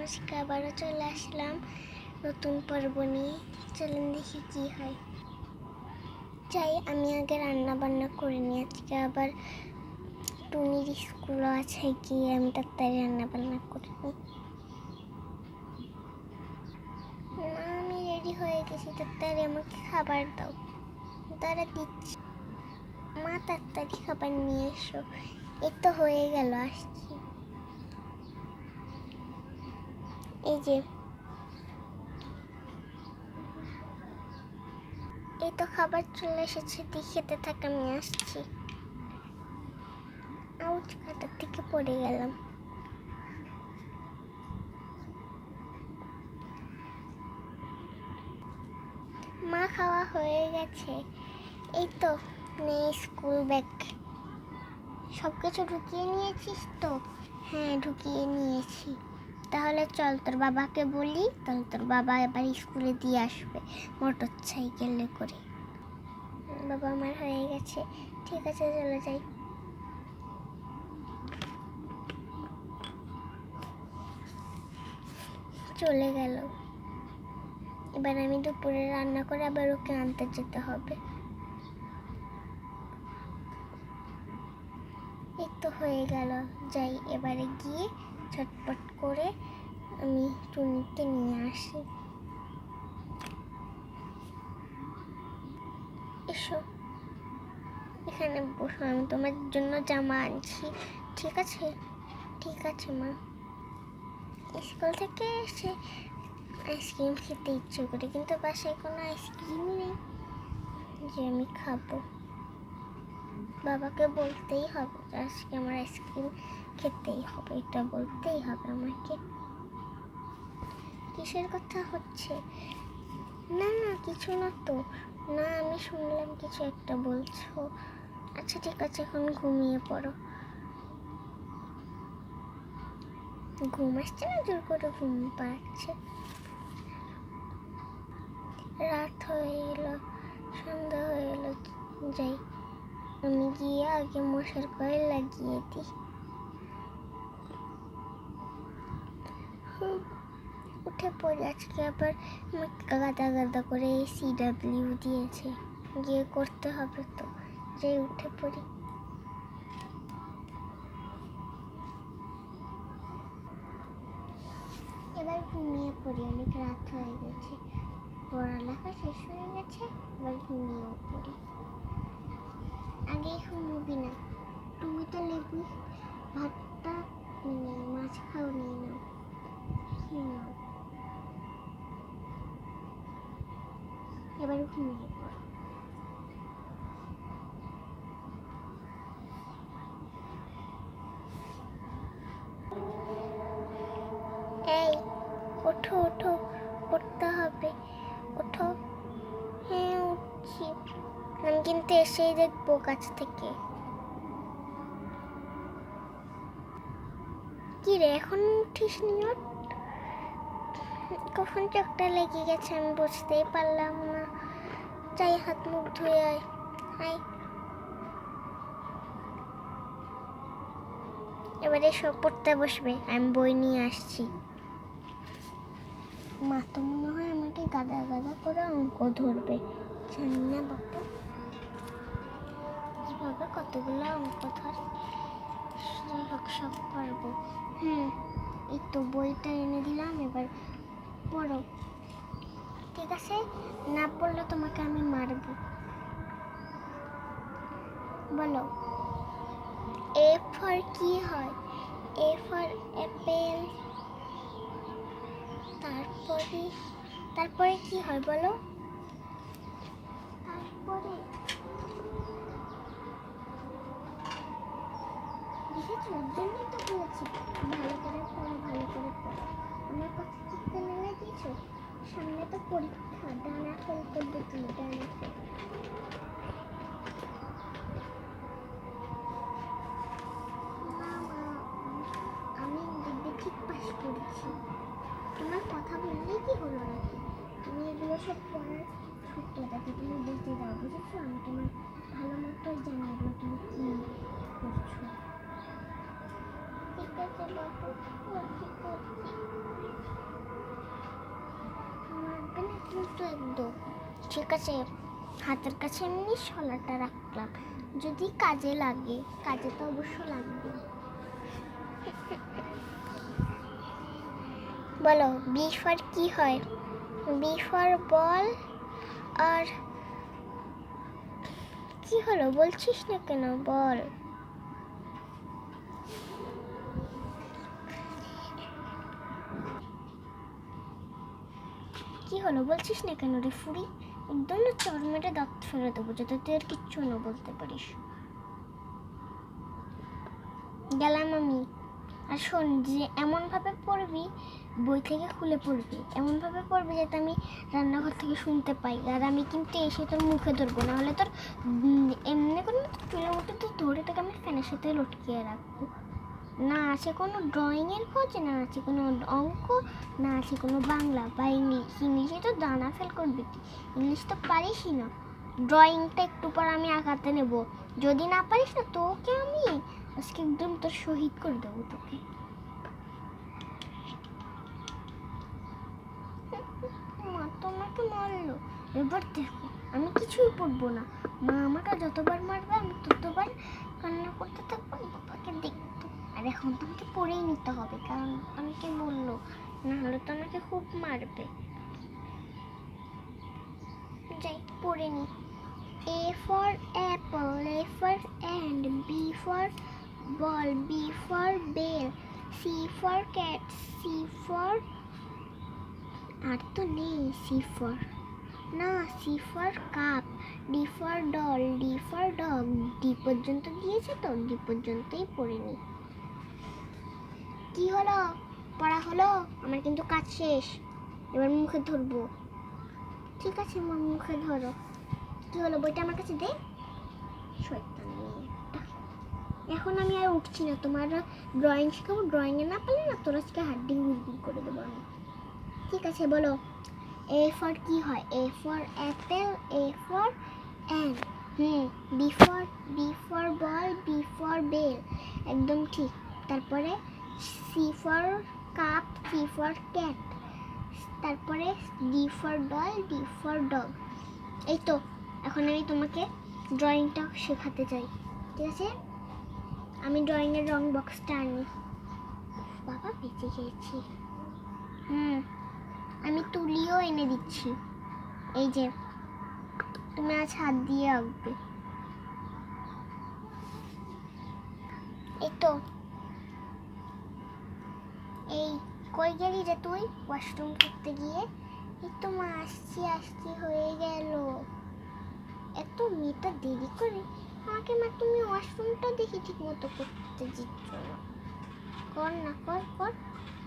আজকে আবারও চলে আসলাম নতুন পর্ব নিয়ে। চলুন দেখি কি হয়। চাই আমি আগে রান্না বান্না করে নিই, আজকে আবার টুনির স্কুলও আছে, গিয়ে আমি তাড়াতাড়ি রান্না বান্না করে নিই। না, আমি রেডি হয়ে গেছি, তাড়াতাড়ি আমাকে খাবার দাও। তারা দিচ্ছি। মা তাড়াতাড়ি খাবার নিয়ে এসো। এই তো হয়ে গেল, আসছি। এই যে এই তো খাবার চলে এসেছে, দিয়ে খেতে থাক, আমি আসছি। আউচ, খাটার থেকে পড়ে গেলাম। মা খাওয়া হয়ে গেছে। এই তো নে স্কুল ব্যাগ। সব কিছু ঢুকিয়ে নিয়েছিস তো? হ্যাঁ, ঢুকিয়ে নিয়েছি। তাহলে চল, তোর বাবাকে বলি, তাহলে তোর বাবা এবার স্কুলে দিয়ে আসবে মোটর সাইকেলে করে। বাবা আমার হয়ে গেছে, ঠিক আছে চলে যাই। চলে গেল। এবার আমি দুপুরে রান্না করে আবার ওকে আনতে যেতে হবে। এই তো হয়ে গেল, যাই এবারে গিয়ে ঝটপট করে আমি টুনিকে নিয়ে আসি। এসো, এখানে বসো, আমি তোমার জন্য জামা আনছি। ঠিক আছে? ঠিক আছে মা। স্কুল থেকে এসে আইসক্রিম খেতে ইচ্ছে করে, কিন্তু বাসায় কোনো আইসক্রিম নেই যে আমি খাবো। বাবাকে বলতেই হবে আজকে আমার আইসক্রিম খেতেই হবে, এটা বলতেই হবে আমাকে। কিসের কথা হচ্ছে? না না, কিছু না তো। না, আমি শুনলাম কিছু একটা বলছো। আচ্ছা ঠিক আছে, এখন ঘুমিয়ে পড়ো। ঘুম আসছে না, জোর করে ঘুম পাচ্ছে। রাত হয়ে এলো, সন্ধ্যা হয়ে এলো। যাই, আমি গিয়ে আগে মশার কয়েল লাগিয়ে দিই। উঠে পড়ে, আজকে আবার আমাকে গাদা গাদা করে CW দিয়েছে, গিয়ে করতে হবে তো। যে উঠে পড়ি। এবার ঘুমিয়ে পড়ি, অনেক রাত হয়ে গেছে, পড়ালেখা শেষ হয়ে গেছে, এবার ঘুমিয়ে পড়ি। আগে ঘুমবি না, তুমি তো লেবু ভাতটা মাছ খাও, নিয়ে নাও, খেয়ে নাও। এবার ঘুমিয়ে পড়ো। এই ওঠো ওঠো, পড়তে হবে, ওঠো। হ্যাঁ উঠছি, আমি কিন্তু এসেই দেখবো কাছ থেকে। কি রে, এখনো উঠিস নি? ওঠ, কখন চোখটা লেগে গেছে আমি বুঝতেই পারলাম না। যাই, হাত মুখ ধুয়ে আয়। আয়, এবারে সব পড়তে বসবে, আমি বই নিয়ে আসছি। মা তো মনে হয় আমাকে গাদা গাদা করে অঙ্ক ধরবে, জানি না বাবা কিভাবে কতগুলো অঙ্ক ধরে। যাই হোক, সব পারবো। এই তো বইটা এনে দিলাম, এবার পড়ো। ঠিক আছে? না পড়লে তোমাকে আমি মারবো। বলো, এ ফর কি হয়? A for Apple. তারপরে কি হয় বলো? তারপরে দেখেছো, ওর জন্যই তো বলেছি ভালো করে পড়ো, ভালো করে পড়ো। আমার কথা ঠিক কানে লাগিয়েছো? সামনে তো পরীক্ষা, ডানা ফেল করবে তুমি, ডানা ফেল। আমি দেখবে ঠিক পাস করেছি। তোমার কথা বললেই কি হলো নাকি? তুমি এগুলো সব পড়ার সত্যটাকে তুমি বলতে দাও, বুঝেছো? আমি তোমার ভালো মতো জানি এগুলো তুমি কি করছো। ঠিক আছে বাবু, করছি। কিন্তু একদম ঠিক আছে। হাতের কাছে এমনি শলাটা রাখলাম, যদি কাজে লাগে, কাজে তো অবশ্য লাগবে। বলো বি ফর কি হয়? বি ফর বল। আর কি হলো বলছিস না কেন? বল। কি হলো বলছিস না কেন রে ফুরি? একদম না চর মেরে দাঁত ফেলে দেবো, যাতে তুই আর কিচ্ছু না বলতে পারিস। গেলাম আমি। আর শোন, যে এমনভাবে পড়বি, বই থেকে খুলে পড়বি, এমনভাবে পড়বি যাতে আমি রান্নাঘর থেকে শুনতে পাই। আর আমি কিন্তু এসে তোর মুখে ধরবো, না হলে তোর এমনি কোনো চুলের মধ্যে তো ধরে তোকে আমি ফ্যানের সাথে লটকিয়ে রাখবো। না আছে কোনো ড্রয়িংয়ের খোঁজ, না আছে কোনো অঙ্ক, না আছে কোনো বাংলা বা ইংলিশ। ইংলিশে তো দানা ফেল করবি, ইংলিশ তো পারিসই না। ড্রয়িংটা একটু পর আমি আঁকাতে নেব, যদি না পারিস না তোকে আমি আজকে একদম তোর শহীদ করে দেবো তোকে। মা তো আমাকে মারলো, এবার দেখো আমি কিছুই পড়বো না। মা আমাকে যতবার মারবে আমি ততবার কান্না করতে থাকবো, বাবাকে দেখবো। আর এখন তো আমাকে পড়েই নিতে হবে, কারণ আমাকে বললো, না হলে তো আমাকে খুব মারবে। যাই পড়ে নি। A for apple, A for ant, B for ball, B for bell, C for cat, C for আর তো নেই C for না, C for cup, D for doll, D for dog, D পর্যন্ত দিয়েছে তো, D পর্যন্তই পড়ে নি। কি হলো? পড়া হলো? আমার কিন্তু কাজ শেষ, এবার মুখে ধরবো। ঠিক আছে মা, মুখে ধরো। কি হলো? বইটা আমার কাছে দে। এখন আমি আর উঠছি না, তোমার ড্রয়িং শেখাবো, ড্রয়িংয়ে না পারলে না তোর আজকে হাড্ডি গুড়গুড় করে দেবো আমি। ঠিক আছে বলো, এ ফর কি হয়? A for apple, A for ant, B for ball, B for bell, একদম ঠিক। তারপরে C for cup, C for cat, তারপরে D for doll, D for dog. এই তো এখন আমি তোমাকে ড্রয়িংটা শেখাতে চাই, ঠিক আছে? আমি ড্রয়িংয়ের রং বক্সটা আনি। বাবা বেঁচে গেছি। আমি তুলিও এনে দিচ্ছি, এই যে তুমি আজ হাত দিয়ে আঁকবে। এই তো, এই কই গেলি রে তুই ওয়াশরুম করতে গিয়ে? এই তো মা আসছি আসছি হয়ে গেল। এত মেয়েটা দেরি করে আমাকে, মা তুমি ওয়াশরুমটা দেখি ঠিক মতো করতে দিচ্ছ না। কর না, কর কর।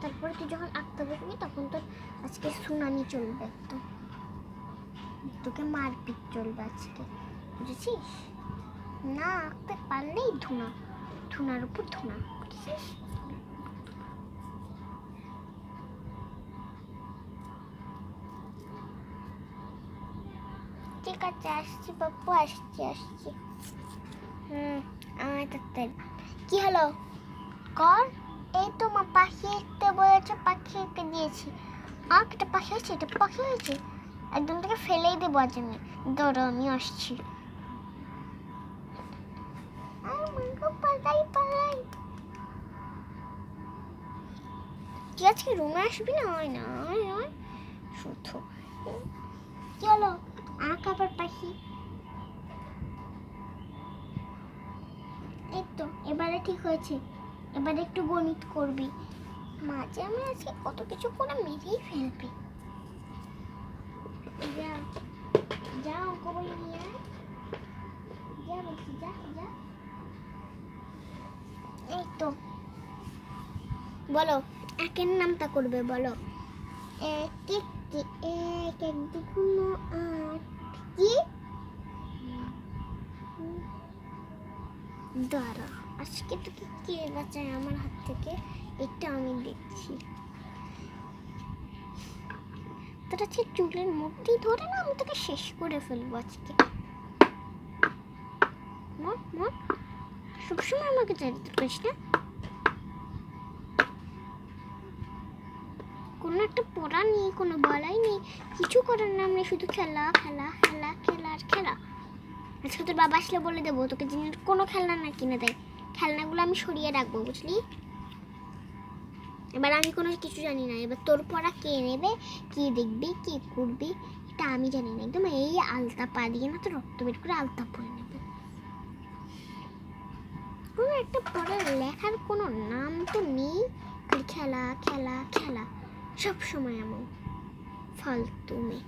তারপরে তুই যখন আঁকতে বসবি তখন তোর আজকে সুনামি চলবে, একদম তোকে মারপিট চলবে আজকে, বুঝেছিস? না আঁকতে পারলেই ধুনা, ধুনার উপর ধুনা, বুঝেছিস? ঠিক আছে আসছি বাবু, আসছি আসছি। আমার তাড়াতাড়ি। কি হলো? কর। এই তো মা পাখি এঁকতে বলেছে, পাখি এঁকে দিয়েছি। একটা পাখি হয়েছে, এটা পাখি হয়েছে, একদম তোকে ফেলেই দেবো আজ আমি। ধরো আমি আসছি। তুই আজকে রুমে আসবি না? হয় না শুধু। কি হলো? আঁক আবার পাখি। এই তো এবারে ঠিক হয়েছে, এবারে একটু গণিত করবি। মাঝে আমি আজকে কত কিছু করে মেরেই ফেলবে। যা যা অঙ্ক বই নিয়ে আয়, যা বলছি, যা যা। এই তো বলো একের নামটা করবে, বলো। এক একটি, এক এক দুগুণ আট। কি দাঁড়া, আজকে তোকে কে বাঁচায় আমার হাত থেকে, এটা আমি দেখছি। তোর আজকে চুলের মধ্যেই ধরে না আমি তোকে শেষ করে ফেলবো আজকে। সবসময় আমাকে চাইতে করিস না। কোনো একটা পড়া নেই, কোনো বলাই নেই, কিছু করার নাম নেই, শুধু খেলা খেলা খেলা খেলা আর খেলা। আজকে তোর বাবা আসলে বলে দেবো তোকে যিনি কোনো খেলনা না কিনে দেয়, খেলনাগুলো আমি সরিয়ে রাখবো, বুঝলি? এবার আমি কোনো কিছু জানি না, এবার তোর পড়া কে নেবে, কি দেখবি, কি করবি, এটা আমি জানি না। একদম এই আলতা পা দিয়ে না তো রক্ত বের করে আলতা পরে নেবে। কোনো একটা পড়ার লেখার কোনো নাম তো নেই, খালি খেলা খেলা খেলা, সব সময় এমন ফালতু মেয়ে।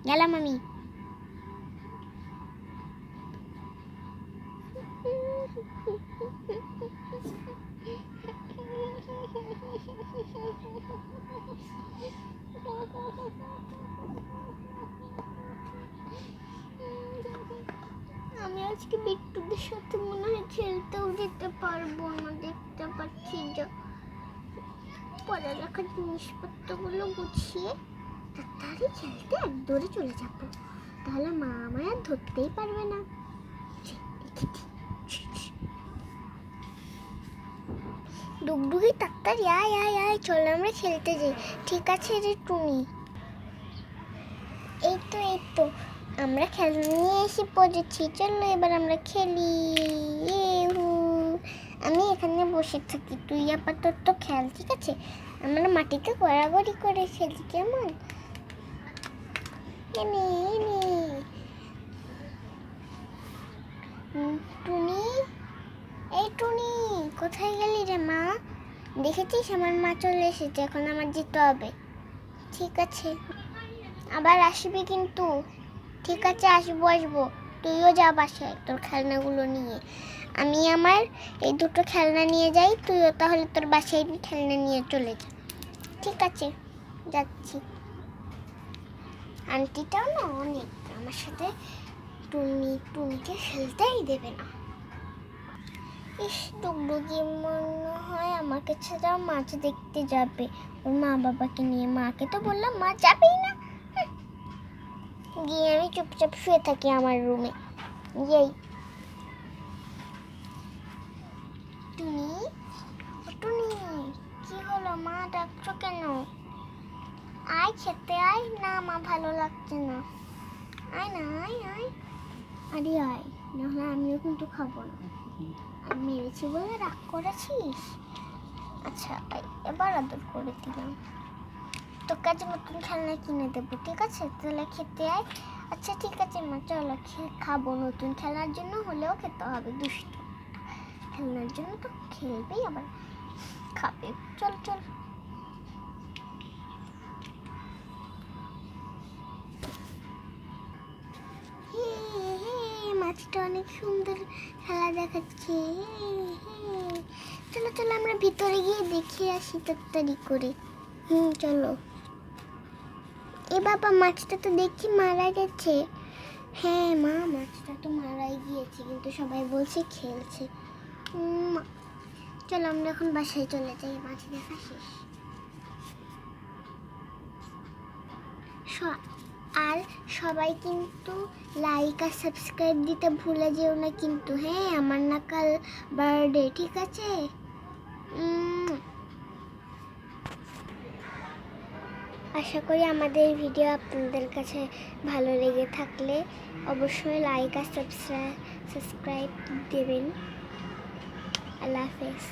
গেলাম আমি। আমি আজকে বিট্টুদের সাথে মনে হয় খেলতেও যেতে পারবো না, দেখতে পাচ্ছি যে পড়ালেখার জিনিসপত্রগুলো গুছিয়ে তাড়াতাড়ি খেলতে এক দৌড়ে চলে যাব, তাহলে মা আমায় আর ধরতেই পারবে না। ডুগডুগি তাড়াতাড়ি আয় আয় আয়, চল আমরা খেলতে যাই। ঠিক আছে রে টুনি। এই তো আমরা খেলনা নিয়ে এসে পড়েছি, চলো এবার আমরা খেলি। আমি এখানে বসে থাকি, তুই আপাতত খেল, ঠিক আছে? আমরা মাটিতে গড়াগড়ি করে খেলি, কেমন? টুনি, এই টুনি, কোথায় গেলি রে মা? দেখেছিস আমার মা চলে এসেছে, এখন আমার যেতে হবে। ঠিক আছে, আবার আসবি কিন্তু। ঠিক আছে, আসবো। তুইও যা বাসায় তোর খেলনাগুলো নিয়ে। আমি আমার এই দুটো খেলনা নিয়ে যাই, তুইও তাহলে তোর বাসায় খেলনা নিয়ে চলে যা। ঠিক আছে, যাচ্ছি। আন্টিটাও না অনেক, আমার সাথে টুনিকে খেলতেই দেবে না। ইস, ডুগডুগি মনে হয় আমাকে ছাড়া মাছ দেখতে যাবে ওর মা বাবাকে নিয়ে। মাকে তো বললাম, মা যাবেই না। গিয়ে আমি চুপচাপ শুয়ে থাকি আমার রুমে। এই টুনি, টুনি, কি হলো মা, ডাকছো কেন? আয় খেতে আয়। না মা, ভালো লাগছে না। আয় না, আয় আয়। আরে আয়, নাহলে আমিও কিন্তু খাবো না। আমি মেরেছি বলে রাগ করেছিস? আচ্ছা এবার আদর করে দিলাম। তোর কাছে নতুন খেলনা কিনে দেবো, ঠিক আছে? তাহলে খেতে আয়। আচ্ছা ঠিক আছে মা, চলো খাবো। নতুন খেলার জন্য হলেও খেতে হবে, দুষ্ট খেলনার জন্য তো খেলবেই, আবার খাবে। চল চল। মাছটা অনেক সুন্দর খেলা দেখাচ্ছে। চলো চলো আমরা ভিতরে গিয়ে দেখে আসি তাড়াতাড়ি করে। চলো। এ বাবা, মাছটা তো দেখছি মারা গেছে। হ্যাঁ মা, মাছটা তো মারাই গিয়েছে, কিন্তু সবাই বলছে খেলছে। চলো আমরা এখন বাসায় চলে যাই, মাছ দেখা শেষ। আর সবাই কিন্তু লাইক আর সাবস্ক্রাইব দিতে ভুলে যেও না কিন্তু, হ্যাঁ? আমার না কাল বার্থডে, ঠিক আছে? আশা করি আমাদের ভিডিও আপনাদের কাছে ভালো লেগে থাকলে অবশ্যই লাইক আর সাবস্ক্রাইব দেবেন। আল্লাহ হাফেজ।